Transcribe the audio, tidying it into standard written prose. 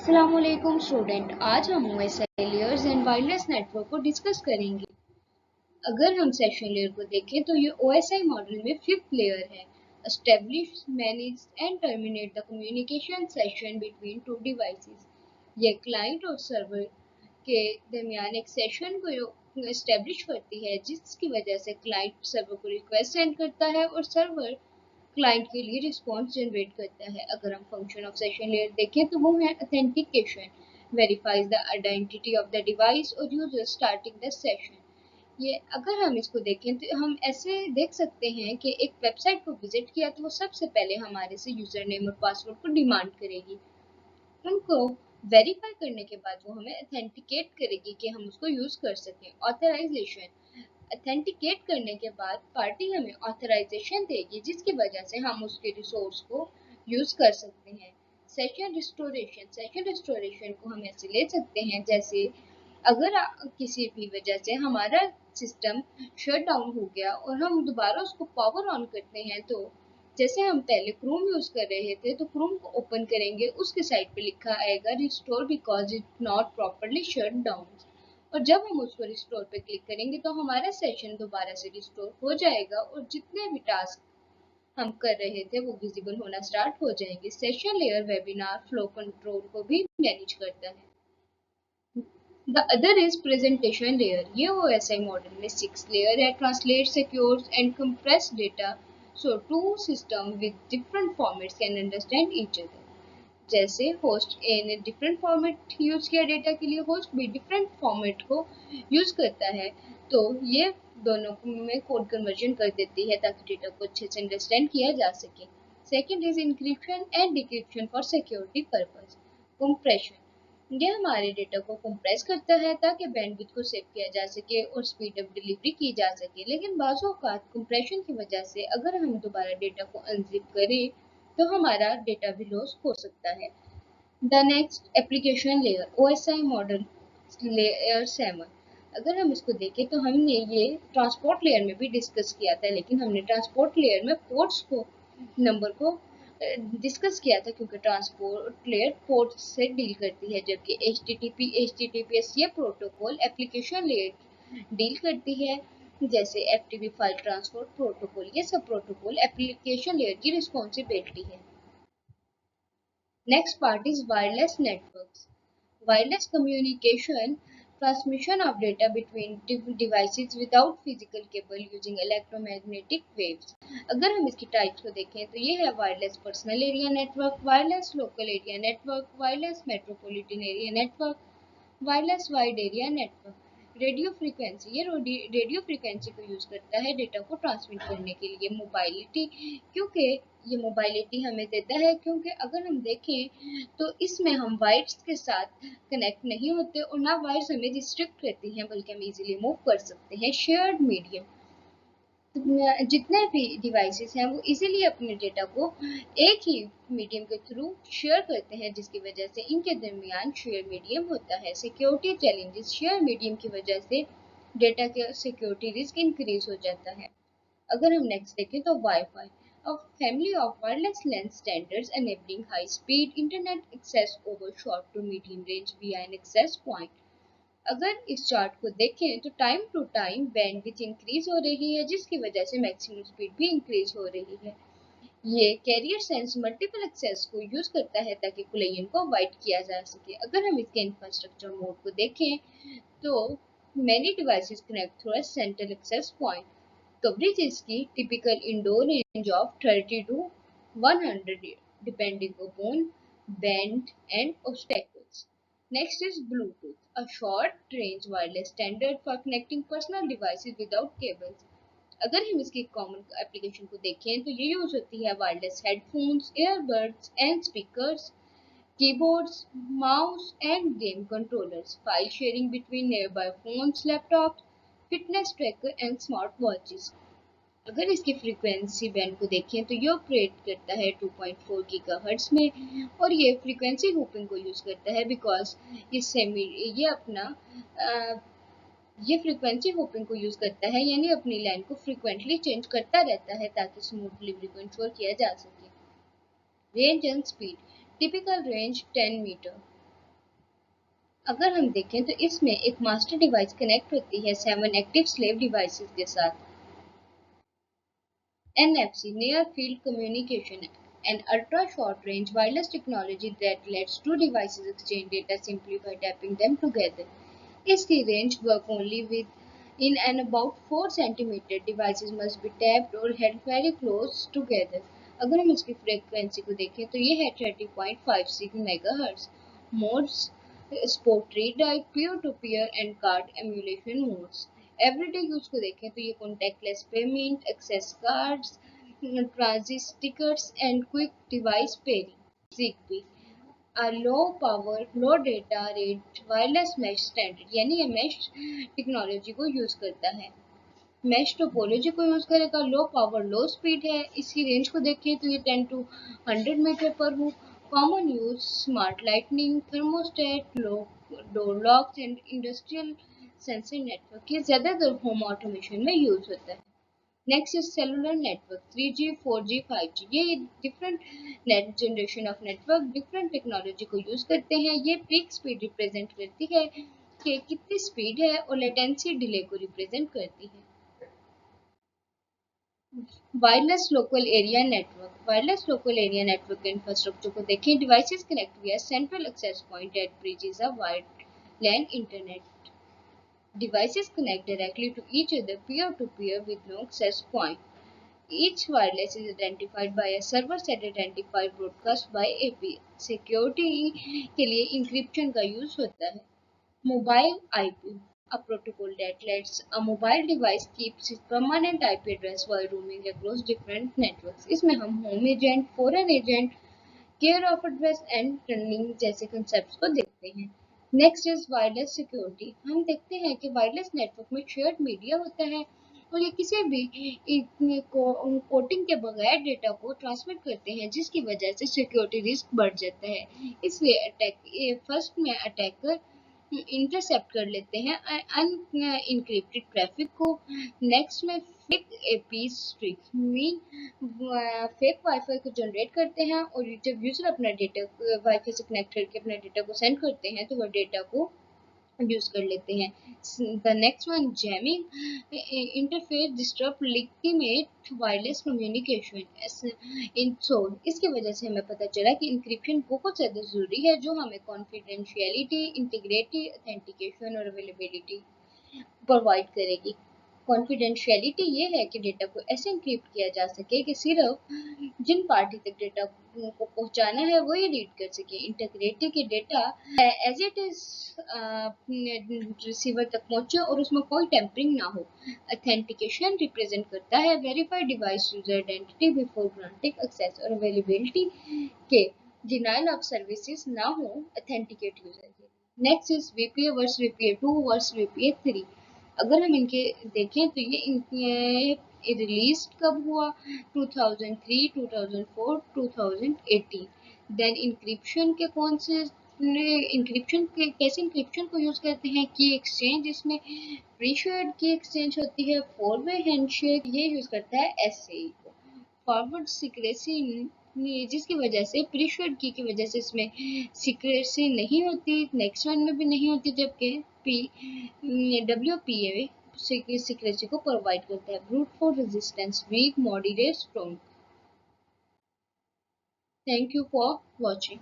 अस्सलामुअलैकुम स्टूडेंट, आज हम OSI layers and wireless network को डिस्कस करेंगे। अगर हम सेशन लेयर को देखें तो ये OSI मॉडल में फिफ्थ लेयर है। Establish, manage and terminate the communication session between two devices. ये क्लाइंट और सर्वर के दरमियान एक सेशन को एस्टेब्लिश करती है, जिसकी वजह से क्लाइंट सर्वर को रिक्वेस्ट सेंड करता है और सर्वर क्लाइंट के लिए रिस्पॉन्स जनरेट करता है। अगर हम फंक्शन ऑफ सेशन लेयर देखें तो वो है authentication, verifies the identity of the device और यूजर स्टार्टिंग द सेशन। ये अगर हम इसको देखें तो हम ऐसे देख सकते हैं कि एक वेबसाइट को विजिट किया तो वो सबसे पहले हमारे से यूजर नेम और पासवर्ड को डिमांड करेगी। उनको वेरीफाई करने के बाद वो हमें ऑथेंटिकेट करेगी कि हम उसको यूज कर सकें। ऑथराइजेशन, ऑथेंटिकेट करने के बाद पार्टी हमें ऑथराइजेशन देगी, जिसकी वजह से हम उसके रिसोर्स को यूज कर सकते हैं। सेशन रिस्टोरेशन, सेशन रिस्टोरेशन को हम ऐसे ले सकते हैं जैसे अगर किसी भी वजह से हमारा सिस्टम शट डाउन हो गया और हम दोबारा उसको पावर ऑन करते हैं, तो जैसे हम पहले क्रोम यूज कर रहे थे तो क्रोम को ओपन करेंगे, उसके साइड पे लिखा आएगा restore because it not properly shut down, और जब हम उसको रिस्टोर पे क्लिक करेंगे तो हमारा सेशन दोबारा से रिस्टोर हो जाएगा और जितने भी टास्क हम कर रहे थे वो विजिबल होना स्टार्ट हो जाएंगे। Session layer webinar flow control को भी मैनेज करता है। The other is presentation layer. ये OSI मॉडल में 6 लेयर है, translate, secure and compress data so two system with different formats can understand each other. जैसे होस्ट ए ने different format use किया डेटा के लिए, होस्ट भी डिफरेंट फॉर्मेट को यूज करता है, तो ये दोनों में कोड कन्वर्जन कर देती है ताकि डेटा को अच्छे से अंडरस्टैंड किया जा सके। Second is encryption and decryption for security purpose. Compression, ये हमारे डेटा को कंप्रेस करता है ताकि बैंडविड्थ को सेव किया जा सके और स्पीड अप डिलीवरी की जा सके, लेकिन बाज़ औक़ात कंप्रेशन की वजह से अगर हम दोबारा डेटा को अनजिप करें तो हमारा डेटा भी लॉस हो सकता है। The next application layer, OSI model layer 7। अगर हम इसको देखें तो हमने ये ट्रांसपोर्ट लेयर में भी डिस्कस किया था, लेकिन हमने ट्रांसपोर्ट लेयर में पोर्ट्स को नंबर को डिस्कस किया था, क्योंकि ट्रांसपोर्ट लेयर पोर्ट से डील करती है, जबकि HTTP HTTPS ये प्रोटोकॉल एप्लीकेशन लेयर डील करती है, जैसे FTP फाइल ट्रांसपोर्ट प्रोटोकॉल। ये सब प्रोटोकॉल एप्लीकेशन लेयर की रिस्पॉन्सिबिलिटी है। Next part is wireless networks. Wireless communication, transmission of data between devices without physical cable using electromagnetic waves. अगर हम इसकी टाइप्स को देखें तो ये है wireless personal area network, wireless local area network, wireless metropolitan area network, wireless wide area network. Radio frequency, ये radio frequency को यूज करता है डेटा को ट्रांसमिट करने के लिए। मोबाइलिटी, क्योंकि ये मोबाइलिटी हमें देता है, क्योंकि अगर हम देखें तो इसमें हम वायर्स के साथ कनेक्ट नहीं होते और ना वायर्स हमें रिस्ट्रिक्ट करती हैं, बल्कि हम इजीली मूव कर सकते हैं। शेयर्ड मीडियम, जितने भी डिवाइसेस हैं वो इजीली अपने डेटा को एक ही मीडियम के थ्रू शेयर करते हैं, जिसकी वजह से इनके दरमियान शेयर मीडियम होता है। सिक्योरिटी चैलेंजेस, शेयर मीडियम की वजह से डेटा के सिक्योरिटी रिस्क इंक्रीज हो जाता है। अगर हम नेक्स्ट देखें तो wifi, a family of wireless LAN standards enabling high-speed internet access over short to medium range via an access point. अगर इस चार्ट को देखें तो time to time bandwidth increase हो रही है, जिसकी वजह से मैक्सिमम स्पीड भी इंक्रीज हो रही है। ये कैरियर सेंस मल्टीपल एक्सेस को यूज करता है ताकि कोलिजन को अवॉइड किया जा सके। अगर हम इसके इंफ्रास्ट्रक्चर मोड को देखें तो many devices connect through a central access point. Coverage इसकी typical indoor range of 30 to 100 depending upon band and obstacles. Next is Bluetooth, a short-range wireless standard for connecting personal devices without cables. अगर हम इसकी common application को देखें तो ये use होती है wireless headphones, earbuds and speakers, keyboards, mouse and game controllers, file sharing between nearby phones, laptops, fitness tracker and smart watches. अगर इसकी फ्रीक्वेंसी बैंड को देखें तो ये ऑपरेट करता है 2.4 गीगाहर्ट्ज में, और ये फ्रीक्वेंसी होपिंग को यूज करता है बिकॉज ये अपना ये फ्रीक्वेंसी होपिंग को यूज करता है, यानी अपनी लाइन को फ्रीक्वेंटली चेंज करता रहता है ताकि स्मूथ डिलीवरी को इंश्योर किया जा सके। Range and speed, typical range 10 meter, अगर हम देखें तो इसमें एक मास्टर डिवाइस कनेक्ट होती है 7 एक्टिव स्लेव डिवाइसेस के साथ। NFC, Near Field Communication, an ultra-short-range wireless technology that lets two devices exchange data simply by tapping them together. इसकी range work only with in and about 4 centimeter. Devices must be tapped or held very close together. अगर हम इसकी frequency को देखें तो ये है 30.56 megahertz. Modes support read write, peer to peer and card emulation modes. Everyday use को देखें तो ये contactless payment, access cards, transit stickers and quick device pairing. ZigBee, a low power low data rate wireless mesh standard, यानी ये mesh technology को use करता है। mesh topology को यूज करेगा, लो पावर लो स्पीड है। इसकी रेंज को देखें तो ये 10 to 100 मीटर पर हो। Common use smart lightning, thermostat, door locks and industrial sensor network. ये ज्यादातर होम ऑटोमेशन में यूज होता है। Next is cellular network 3G 4G 5G। ये different net generation of network different technology को यूज करते हैं। ये पीक स्पीड रिप्रेजेंट करती है कि कितनी स्पीड है और लेटेंसी डिले को रिप्रेजेंट करती है। Wireless local area network, wireless local area network के इंफ्रास्ट्रक्चर को देखें। Devices connect via central access point at bridges of wide LAN internet. Devices connect directly to each other peer-to-peer with no access point. Each wireless is identified by a server-side identifier broadcast by AP. Security के लिए encryption का use होता है। Mobile IP, a protocol that lets a mobile device keep its permanent IP address while roaming across different networks. इसमें हम home agent, foreign agent, care of address and turning जैसे concept को देखते हैं। Next is wireless security. हम देखते हैं कि वायरलेस नेटवर्क में शेयर्ड मीडिया होता है और ये किसी भी कोटिंग के बगैर डेटा को ट्रांसमिट करते हैं, जिसकी वजह से सिक्योरिटी रिस्क बढ़ जाता है। इसलिए अटैक फर्स्ट में अटैकर इंटरसेप्ट कर लेते हैं अनइनक्रिप्टेड ट्रैफिक को। नेक्स्ट में फेक एपी स्ट्रिक्स मीन फेक वाईफाई को जनरेट करते हैं और जब यूजर अपना डेटा वाईफाई से कनेक्ट करके अपना डेटा को सेंड करते हैं तो वह डेटा को यूज कर लेते हैं। The next one jamming interface disturb legitimate wireless communication in so इसकी वजह से हमें पता चला कि इंक्रिप्शन बहुत ज़्यादा ज़रूरी है, जो हमें कॉन्फिडेंशियलिटी, इंटीग्रिटी, ऑथेंटिकेशन और अवेलेबिलिटी प्रोवाइड करेगी। कॉन्फिडेंशियलिटी ये है कि डेटा को ऐसे इंक्रिप्ट किया जा सके कि सिर्फ जिन पार्टी तक डेटा को पहुंचाना है वही रीड कर सके। इंटीग्रिटी के data as it is receiver तक पहुंचे और उसमें कोई टेम्परिंग ना हो। ऑथेंटिकेशन रिप्रेजेंट करता है verified device user identity before granting access और अवेलेबिलिटी के डिनाइल ऑफ सर्विसेज ना हो ऑथेंटिकेट यूजर के। Next is VPA vs VPA 2 vs VPA 3। अगर हम इनके देखें तो ये रिलीज कब हुआ 2003, 2004, 2018। देन इंक्रिप्शन के कौन से इंक्रिप्शन के कैसे इंक्रिप्शन को यूज करते हैं की एक्सचेंज, इसमें प्रीशेयर्ड की एक्सचेंज होती है। 4-वे हैंडशेक ये यूज करता है SAE को। फॉरवर्ड सीक्रेसी जिसकी वजह से प्रीशेयर्ड की वजह से इसमें सीक्रेसी नहीं होती, नेक्स्ट वन में भी नहीं होती, जबकि WPA सीक्रेसी को प्रोवाइड करता है। Brute force resistance weak, moderate, strong. Thank you for watching.